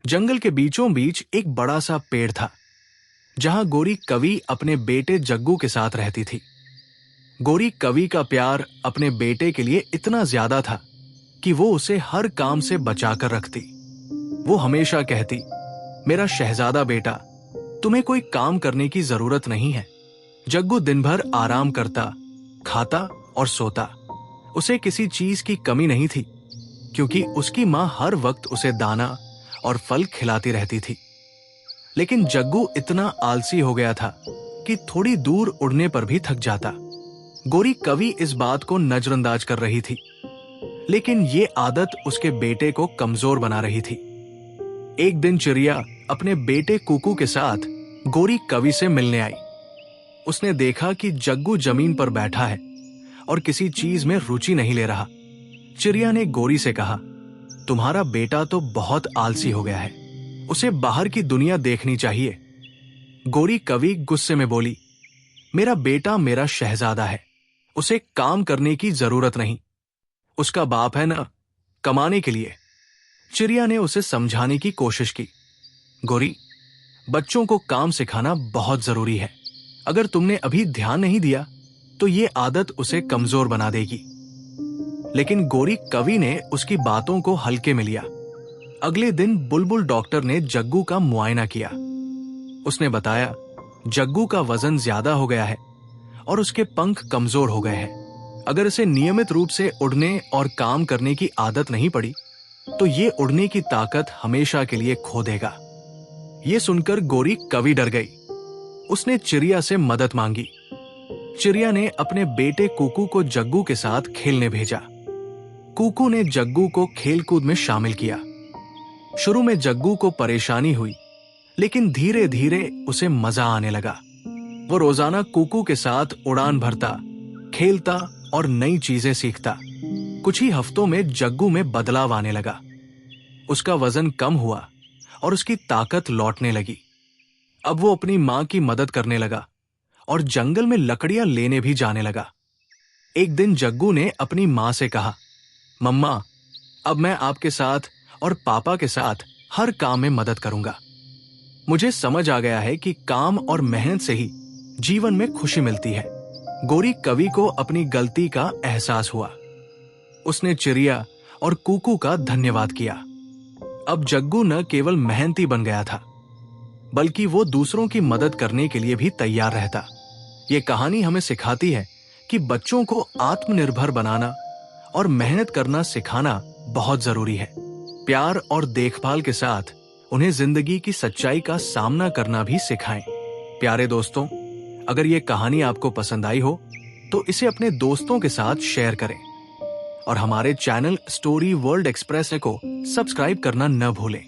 जंगल के बीचों बीच एक बड़ा सा पेड़ था, जहां गोरी कवि अपने बेटे जग्गू के साथ रहती थी। गोरी कवि का प्यार अपने बेटे के लिए इतना ज्यादा था कि वो उसे हर काम से बचाकर रखती। वो हमेशा कहती, मेरा शहजादा बेटा, तुम्हें कोई काम करने की जरूरत नहीं है। जग्गू दिन भर आराम करता, खाता और सोता। उसे किसी चीज की कमी नहीं थी, क्योंकि उसकी मां हर वक्त उसे दाना और फल खिलाती रहती थी। लेकिन जग्गू इतना आलसी हो गया था कि थोड़ी दूर उड़ने पर भी थक जाता। गोरी कवि इस बात को नजरअंदाज कर रही थी, लेकिन ये आदत उसके बेटे को कमजोर बना रही थी। एक दिन चिड़िया अपने बेटे कुकू के साथ गोरी कवि से मिलने आई। उसने देखा कि जग्गू जमीन पर बैठा है और किसी चीज में रुचि नहीं ले रहा। चिड़िया ने गोरी से कहा, तुम्हारा बेटा तो बहुत आलसी हो गया है, उसे बाहर की दुनिया देखनी चाहिए। गोरी कवि गुस्से में बोली, मेरा बेटा मेरा शहजादा है, उसे काम करने की जरूरत नहीं। उसका बाप है ना, कमाने के लिए। चिड़िया ने उसे समझाने की कोशिश की, गोरी, बच्चों को काम सिखाना बहुत जरूरी है। अगर तुमने अभी ध्यान नहीं दिया तो ये आदत उसे कमजोर बना देगी। लेकिन गोरी कवि ने उसकी बातों को हल्के में लिया। अगले दिन बुलबुल डॉक्टर ने जग्गू का मुआयना किया। उसने बताया, जग्गू का वजन ज्यादा हो गया है और उसके पंख कमजोर हो गए हैं। अगर इसे नियमित रूप से उड़ने और काम करने की आदत नहीं पड़ी तो ये उड़ने की ताकत हमेशा के लिए खो देगा। ये सुनकर गोरी कवि डर गई। उसने चिड़िया से मदद मांगी। चिड़िया ने अपने बेटे कुकू को जग्गू के साथ खेलने भेजा। कुकू ने जग्गू को खेलकूद में शामिल किया। शुरू में जग्गू को परेशानी हुई, लेकिन धीरे धीरे उसे मजा आने लगा। वो रोजाना कुकू के साथ उड़ान भरता, खेलता और नई चीजें सीखता। कुछ ही हफ्तों में जग्गू में बदलाव आने लगा। उसका वजन कम हुआ और उसकी ताकत लौटने लगी। अब वो अपनी मां की मदद करने लगा और जंगल में लकड़ियां लेने भी जाने लगा। एक दिन जग्गू ने अपनी मां से कहा, मम्मा, अब मैं आपके साथ और पापा के साथ हर काम में मदद करूंगा। मुझे समझ आ गया है कि काम और मेहनत से ही जीवन में खुशी मिलती है। गोरी कवि को अपनी गलती का एहसास हुआ। उसने चिड़िया और कुकू का धन्यवाद किया। अब जग्गू न केवल मेहनती बन गया था, बल्कि वो दूसरों की मदद करने के लिए भी तैयार रहता। ये कहानी हमें सिखाती है कि बच्चों को आत्मनिर्भर बनाना और मेहनत करना सिखाना बहुत जरूरी है। प्यार और देखभाल के साथ उन्हें जिंदगी की सच्चाई का सामना करना भी सिखाएं। प्यारे दोस्तों, अगर ये कहानी आपको पसंद आई हो तो इसे अपने दोस्तों के साथ शेयर करें और हमारे चैनल स्टोरी वर्ल्ड एक्सप्रेस को सब्सक्राइब करना न भूलें।